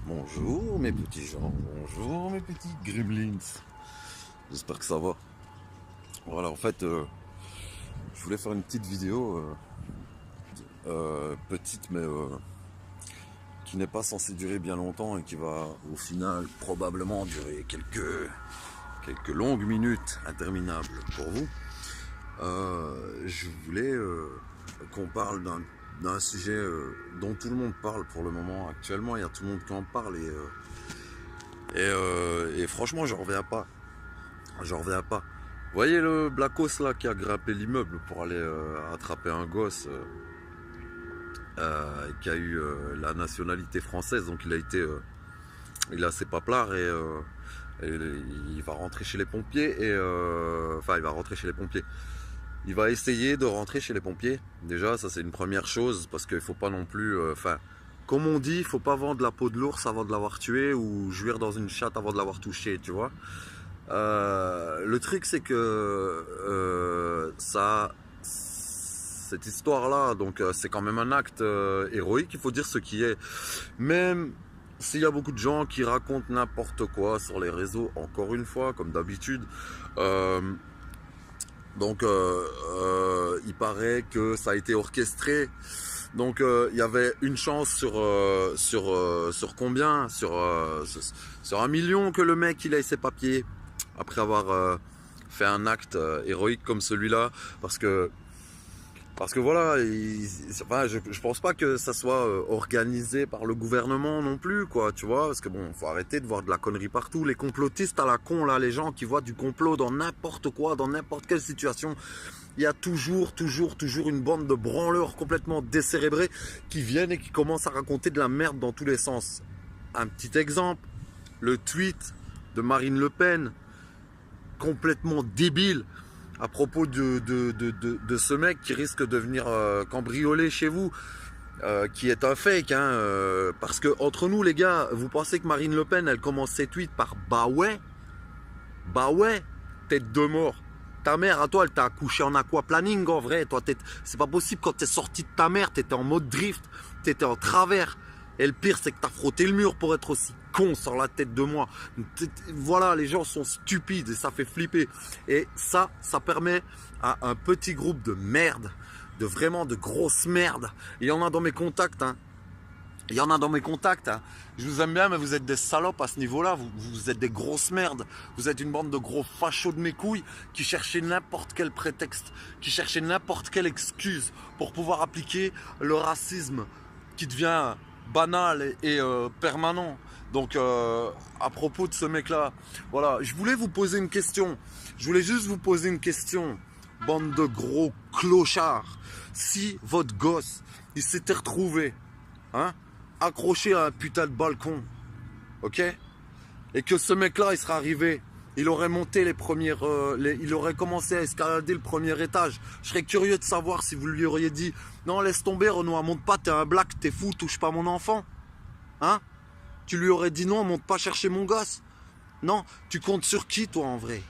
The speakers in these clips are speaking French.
Bonjour mes petits gens, bonjour mes petits gremlins. J'espère que ça va. Voilà, en fait, je voulais faire une petite vidéo, petite mais qui n'est pas censée durer bien longtemps et qui va au final probablement durer quelques longues minutes interminables pour vous. Je voulais qu'on parle d'un sujet dont tout le monde parle pour le moment. Actuellement, il y a tout le monde qui en parle et franchement, j'en reviens pas. J'en reviens pas. Vous voyez le Blackos là qui a grimpé l'immeuble pour aller attraper un gosse qui a eu la nationalité française, donc il a ses paplards et il va rentrer chez les pompiers enfin il va rentrer chez les pompiers. Il va essayer de rentrer chez les pompiers. Déjà, ça c'est une première chose parce qu'il faut pas non plus, comme on dit, il faut pas vendre la peau de l'ours avant de l'avoir tué ou jouir dans une chatte avant de l'avoir touché, tu vois. Le truc c'est que cette histoire-là, donc c'est quand même un acte héroïque, il faut dire ce qui est. Même s'il y a beaucoup de gens qui racontent n'importe quoi sur les réseaux, encore une fois, comme d'habitude. Donc il paraît que ça a été orchestré. Donc il y avait une chance sur combien sur 1 million que le mec il ait ses papiers après avoir fait un acte héroïque comme celui-là, parce que voilà, je pense pas que ça soit organisé par le gouvernement non plus, quoi, tu vois, parce que bon, faut arrêter de voir de la connerie partout. Les complotistes à la con, là, les gens qui voient du complot dans n'importe quoi, dans n'importe quelle situation, il y a toujours une bande de branleurs complètement décérébrés qui viennent et qui commencent à raconter de la merde dans tous les sens. Un petit exemple, le tweet de Marine Le Pen, complètement débile, à propos de ce mec qui risque de venir cambrioler chez vous, qui est un fake, hein, parce que entre nous les gars, vous pensez que Marine Le Pen elle commence ses tweets par bah ouais, tête de mort. Ta mère à toi elle t'a accouché en aquaplaning en vrai, toi c'est pas possible, quand t'es sorti de ta mère t'étais en mode drift, t'étais en travers. Et le pire, c'est que t'as frotté le mur pour être aussi con sur la tête de moi. Voilà, les gens sont stupides et ça fait flipper. Et ça permet à un petit groupe de merde, vraiment de grosses merdes. Il y en a dans mes contacts, hein. Je vous aime bien, mais vous êtes des salopes à ce niveau-là. Vous êtes des grosses merdes. Vous êtes une bande de gros fachos de mes couilles qui cherchaient n'importe quel prétexte, qui cherchaient n'importe quelle excuse pour pouvoir appliquer le racisme qui devient banal et permanent. Donc à propos de ce mec là, voilà, je voulais vous poser une question. Je voulais juste vous poser une question, bande de gros clochards. Si votre gosse il s'était retrouvé accroché à un putain de balcon, ok, et que ce mec là il serait arrivé, il aurait monté il aurait commencé à escalader le premier étage. Je serais curieux de savoir si vous lui auriez dit non, laisse tomber Renoir, monte pas, t'es un black, t'es fou, touche pas mon enfant. Hein? Tu lui aurais dit non, monte pas chercher mon gosse. Non, tu comptes sur qui toi en vrai?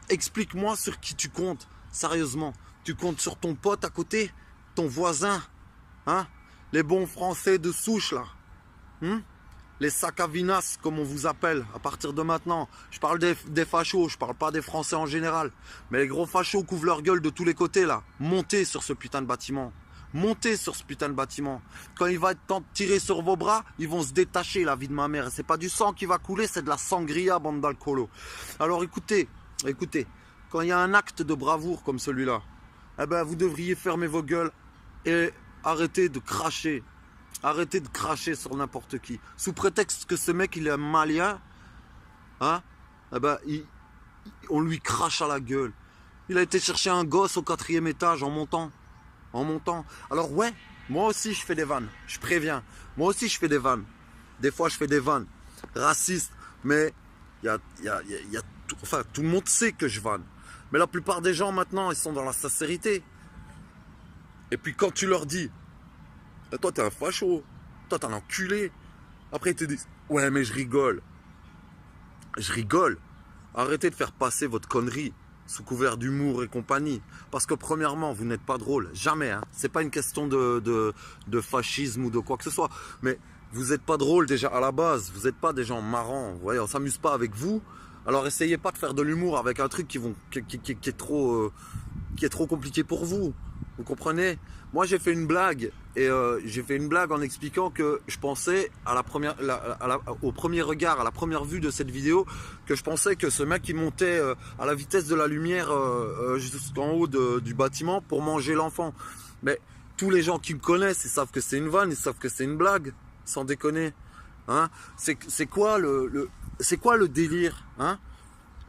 Explique-moi sur qui tu comptes, sérieusement. Tu comptes sur ton pote à côté, ton voisin, hein? Les bons français de souche là. Les sacs à vinasse, comme on vous appelle, à partir de maintenant. Je parle des fachos, je parle pas des Français en général. Mais les gros fachos couvrent leur gueule de tous les côtés, là. Montez sur ce putain de bâtiment. Montez sur ce putain de bâtiment. Quand il va être temps de tirer sur vos bras, ils vont se détacher, la vie de ma mère. C'est pas du sang qui va couler, c'est de la sangria, bande d'alcoolo. Alors écoutez, quand il y a un acte de bravoure comme celui-là, eh ben, vous devriez fermer vos gueules et arrêter de cracher. Arrêtez de cracher sur n'importe qui. Sous prétexte que ce mec, il est malien, hein, eh ben, on lui crache à la gueule. Il a été chercher un gosse au 4e étage en montant. Alors ouais, moi aussi je fais des vannes. Je préviens. Moi aussi je fais des vannes. Des fois je fais des vannes racistes. Mais tout le monde sait que je vanne. Mais la plupart des gens maintenant, ils sont dans la sincérité. Et puis quand tu leur dis toi t'es un facho, toi t'es un enculé, après ils te disent ouais mais je rigole. Arrêtez de faire passer votre connerie. sous couvert d'humour et compagnie. Parce que premièrement, vous n'êtes pas drôle, jamais. Hein. C'est pas une question de fascisme ou de quoi que ce soit. Mais vous n'êtes pas drôle déjà à la base. Vous n'êtes pas des gens marrants. Vous voyez, on s'amuse pas avec vous. Alors essayez pas de faire de l'humour avec un truc qui est trop compliqué pour vous. Vous comprenez? Moi j'ai fait une blague et j'ai fait une blague en expliquant que je pensais au premier regard, à la première vue de cette vidéo, que je pensais que ce mec qui montait à la vitesse de la lumière jusqu'en haut du bâtiment pour manger l'enfant. Mais tous les gens qui me connaissent, ils savent que c'est une vanne, ils savent que c'est une blague, sans déconner. Hein? C'est quoi le délire, hein?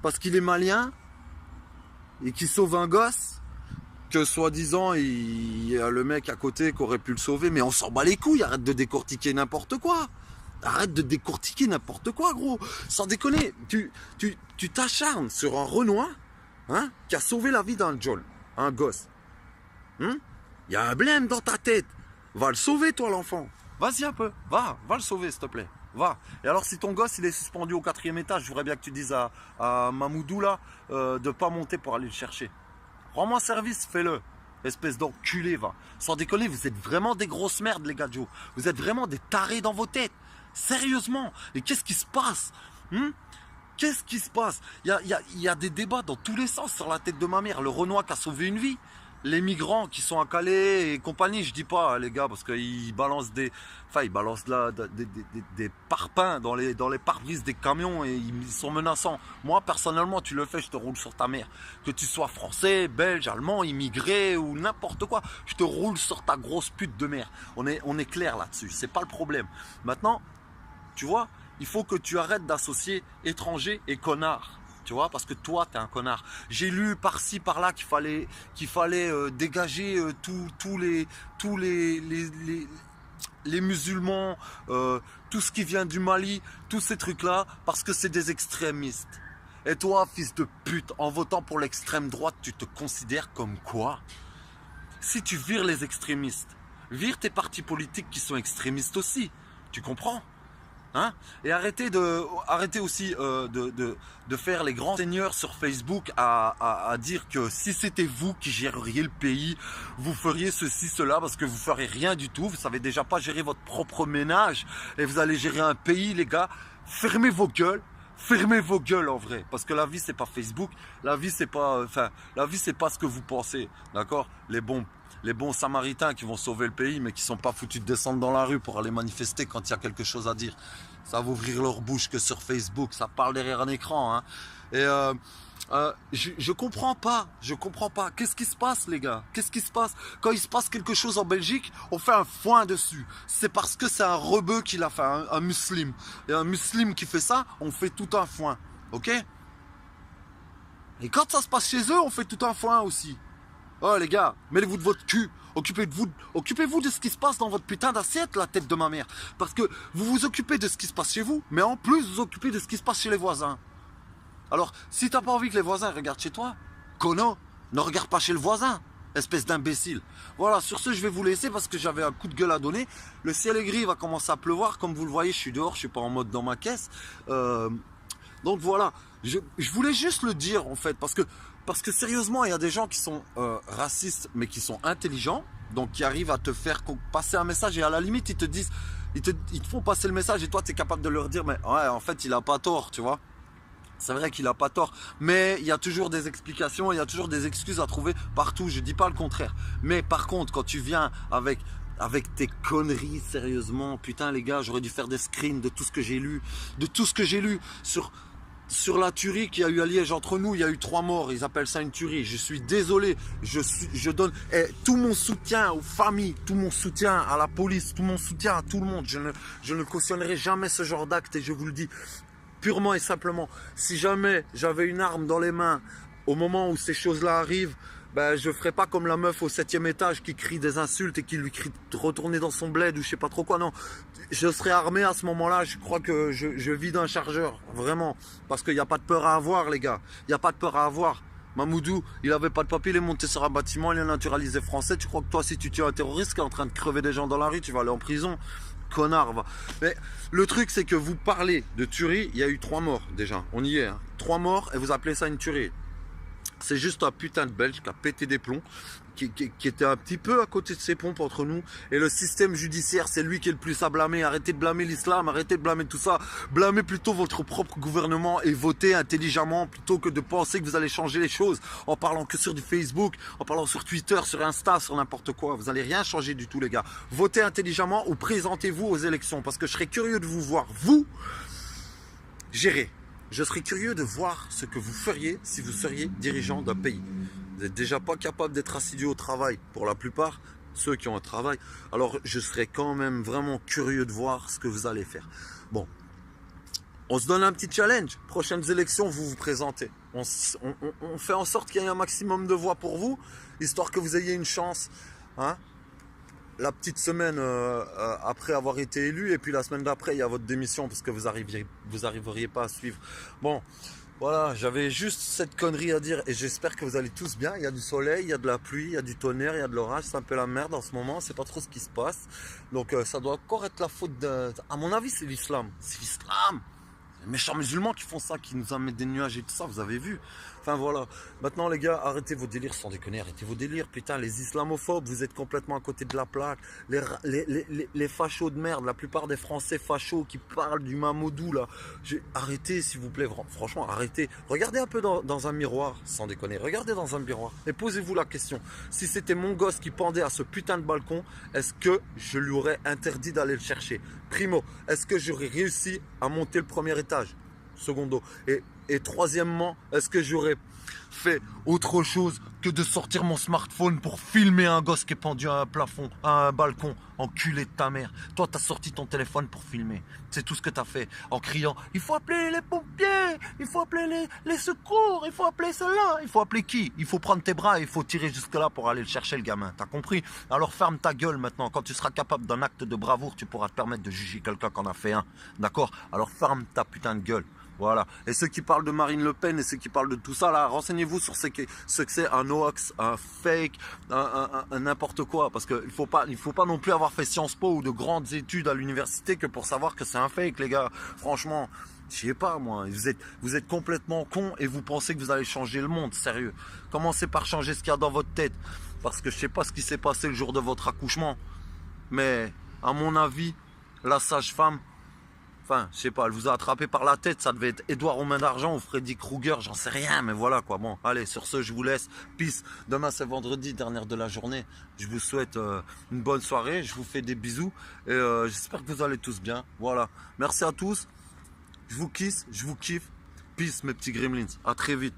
Parce qu'il est malien et qu'il sauve un gosse, que soi-disant il y a le mec à côté qui aurait pu le sauver, mais on s'en bat les couilles, arrête de décortiquer n'importe quoi. Arrête de décortiquer n'importe quoi, gros. Sans déconner, tu t'acharnes sur un Renoir, hein, qui a sauvé la vie d'un John, un gosse. Il y a un blême dans ta tête. Va le sauver, toi, l'enfant. Vas-y un peu, va le sauver, s'il te plaît. Va. Et alors si ton gosse il est suspendu au 4e étage, je voudrais bien que tu dises à Mamoudou là de pas monter pour aller le chercher. Rends-moi service, fais-le. Espèce d'enculé, va. Sans déconner, vous êtes vraiment des grosses merdes, les gars, Joe. Vous êtes vraiment des tarés dans vos têtes. Sérieusement. Et qu'est-ce qui se passe? Qu'est-ce qui se passe? Il y a des débats dans tous les sens sur la tête de ma mère. Le Renoir qui a sauvé une vie. Les migrants qui sont à Calais et compagnie, je dis pas les gars parce qu'ils balancent des parpaings dans les pare-brises des camions et ils sont menaçants. Moi personnellement, tu le fais, je te roule sur ta mère. Que tu sois français, belge, allemand, immigré ou n'importe quoi, je te roule sur ta grosse pute de mère. On est clair là-dessus, c'est pas le problème. Maintenant, tu vois, il faut que tu arrêtes d'associer étranger et connard. Tu vois, parce que toi, t'es un connard. J'ai lu par-ci, par-là qu'il fallait dégager tous les musulmans, tout ce qui vient du Mali, tous ces trucs-là, parce que c'est des extrémistes. Et toi, fils de pute, en votant pour l'extrême droite, tu te considères comme quoi? Si tu vires les extrémistes, vire tes partis politiques qui sont extrémistes aussi. Tu comprends? Hein? Et arrêtez aussi de faire les grands seigneurs sur Facebook à dire que si c'était vous qui géreriez le pays, vous feriez ceci, cela, parce que vous ferez rien du tout. Vous savez déjà pas gérer votre propre ménage et vous allez gérer un pays, les gars. Fermez vos gueules en vrai, parce que la vie c'est pas Facebook, la vie c'est pas ce que vous pensez, d'accord? Les bons samaritains qui vont sauver le pays mais qui sont pas foutus de descendre dans la rue pour aller manifester quand il y a quelque chose à dire. Ça va ouvrir leur bouche que sur Facebook, ça parle derrière un écran, hein. Et je comprends pas. Qu'est-ce qui se passe, les gars? Qu'est-ce qui se passe? Quand il se passe quelque chose en Belgique, on fait un foin dessus. C'est parce que c'est un rebeu qui l'a fait, un musulman. Et un musulman qui fait ça, on fait tout un foin. Ok? Et quand ça se passe chez eux, on fait tout un foin aussi. Oh les gars, mêlez-vous de votre cul. Occupez-vous de ce qui se passe dans votre putain d'assiette, la tête de ma mère. Parce que vous vous occupez de ce qui se passe chez vous, mais en plus vous occupez de ce qui se passe chez les voisins. Alors, si t'as pas envie que les voisins regardent chez toi, Kono, ne regarde pas chez le voisin, espèce d'imbécile. Voilà, sur ce, je vais vous laisser parce que j'avais un coup de gueule à donner. Le ciel est gris, il va commencer à pleuvoir. Comme vous le voyez, je suis dehors, je suis pas en mode dans ma caisse. Donc voilà, je voulais juste le dire en fait, parce que sérieusement, il y a des gens qui sont racistes, mais qui sont intelligents, donc qui arrivent à te faire passer un message et à la limite, ils te font passer le message et toi, tu es capable de leur dire, mais ouais, en fait, il a pas tort, tu vois. C'est vrai qu'il a pas tort, mais il y a toujours des explications, il y a toujours des excuses à trouver partout, je dis pas le contraire. Mais par contre, quand tu viens avec tes conneries, sérieusement, putain les gars, j'aurais dû faire des screens de tout ce que j'ai lu, sur la tuerie qu'il y a eu à Liège entre nous, il y a eu 3 morts, ils appellent ça une tuerie. Je suis désolé, je donne tout mon soutien aux familles, tout mon soutien à la police, tout mon soutien à tout le monde. Je ne cautionnerai jamais ce genre d'acte et je vous le dis purement et simplement. Si jamais j'avais une arme dans les mains au moment où ces choses-là arrivent, ben, je ferai pas comme la meuf au 7e étage qui crie des insultes et qui lui crie de retourner dans son bled ou je sais pas trop quoi. Non, je serai armé à ce moment-là. Je crois que je vide un chargeur, vraiment. Parce qu'il n'y a pas de peur à avoir, les gars. Il n'y a pas de peur à avoir. Mamoudou, il avait pas de papier, il est monté sur un bâtiment, il est naturalisé français. Tu crois que toi, si tu tues un terroriste qui est en train de crever des gens dans la rue, tu vas aller en prison? Connard, va. Mais le truc, c'est que vous parlez de tuerie, il y a eu 3 morts déjà. On y est, hein. 3 morts et vous appelez ça une tuerie. C'est juste un putain de Belge qui a pété des plombs, qui était un petit peu à côté de ses pompes entre nous. Et le système judiciaire, c'est lui qui est le plus à blâmer. Arrêtez de blâmer l'islam, arrêtez de blâmer tout ça. Blâmez plutôt votre propre gouvernement et votez intelligemment plutôt que de penser que vous allez changer les choses en parlant que sur du Facebook, en parlant sur Twitter, sur Insta, sur n'importe quoi. Vous n'allez rien changer du tout, les gars. Votez intelligemment ou présentez-vous aux élections parce que je serais curieux de vous voir, vous, gérer. Je serais curieux de voir ce que vous feriez si vous seriez dirigeant d'un pays. Vous n'êtes déjà pas capable d'être assidu au travail pour la plupart, ceux qui ont un travail. Alors je serais quand même vraiment curieux de voir ce que vous allez faire. Bon, on se donne un petit challenge. Prochaines élections, vous vous présentez. On fait en sorte qu'il y ait un maximum de voix pour vous, histoire que vous ayez une chance. Hein, la petite semaine après avoir été élu, et puis la semaine d'après il y a votre démission parce que vous arriveriez pas à suivre. Bon, voilà, j'avais juste cette connerie à dire et j'espère que vous allez tous bien. Il y a du soleil, il y a de la pluie, il y a du tonnerre, il y a de l'orage, c'est un peu la merde en ce moment, c'est pas trop ce qui se passe. Donc ça doit encore être la faute de... À mon avis c'est l'islam, c'est l'islam. Les méchants musulmans qui font ça, qui nous amènent des nuages et tout ça, vous avez vu. Enfin voilà. Maintenant les gars, arrêtez vos délires, sans déconner, arrêtez vos délires. Putain, les islamophobes, vous êtes complètement à côté de la plaque. Les fachos de merde, la plupart des Français fachos qui parlent du Mamadou là. Arrêtez s'il vous plaît, franchement arrêtez. Regardez un peu dans un miroir, sans déconner. Regardez dans un miroir et posez-vous la question. Si c'était mon gosse qui pendait à ce putain de balcon, est-ce que je lui aurais interdit d'aller le chercher? Primo, est-ce que j'aurais réussi à monter le premier étage? Secondo. Et troisièmement, est-ce que j'aurais fait autre chose que de sortir mon smartphone pour filmer un gosse qui est pendu à un plafond, à un balcon? Enculé de ta mère. Toi, t'as sorti ton téléphone pour filmer. C'est tout ce que t'as fait. En criant, il faut appeler les pompiers, il faut appeler les secours, il faut appeler cela. Il faut appeler qui? Il faut prendre tes bras et il faut tirer jusque là pour aller le chercher, le gamin. T'as compris? Alors ferme ta gueule maintenant. Quand tu seras capable d'un acte de bravoure, tu pourras te permettre de juger quelqu'un qui en a fait un. D'accord? Alors ferme ta putain de gueule. Voilà. Et ceux qui parlent de Marine Le Pen et ceux qui parlent de tout ça, là, renseignez-vous sur ce que c'est un hoax, un fake, un n'importe quoi. Parce qu'il faut pas non plus avoir fait Sciences Po ou de grandes études à l'université que pour savoir que c'est un fake, les gars. Franchement, je sais pas, moi. Vous êtes complètement cons et vous pensez que vous allez changer le monde, sérieux. Commencez par changer ce qu'il y a dans votre tête. Parce que je sais pas ce qui s'est passé le jour de votre accouchement. Mais, à mon avis, la sage-femme, enfin, je sais pas, elle vous a attrapé par la tête, ça devait être Édouard aux mains d'argent ou Freddy Krueger, j'en sais rien, mais voilà quoi. Bon, allez, sur ce, je vous laisse. Peace. Demain, c'est vendredi, dernière de la journée. Je vous souhaite une bonne soirée, je vous fais des bisous et j'espère que vous allez tous bien. Voilà. Merci à tous. Je vous kiss, je vous kiffe. Peace, mes petits gremlins. À très vite.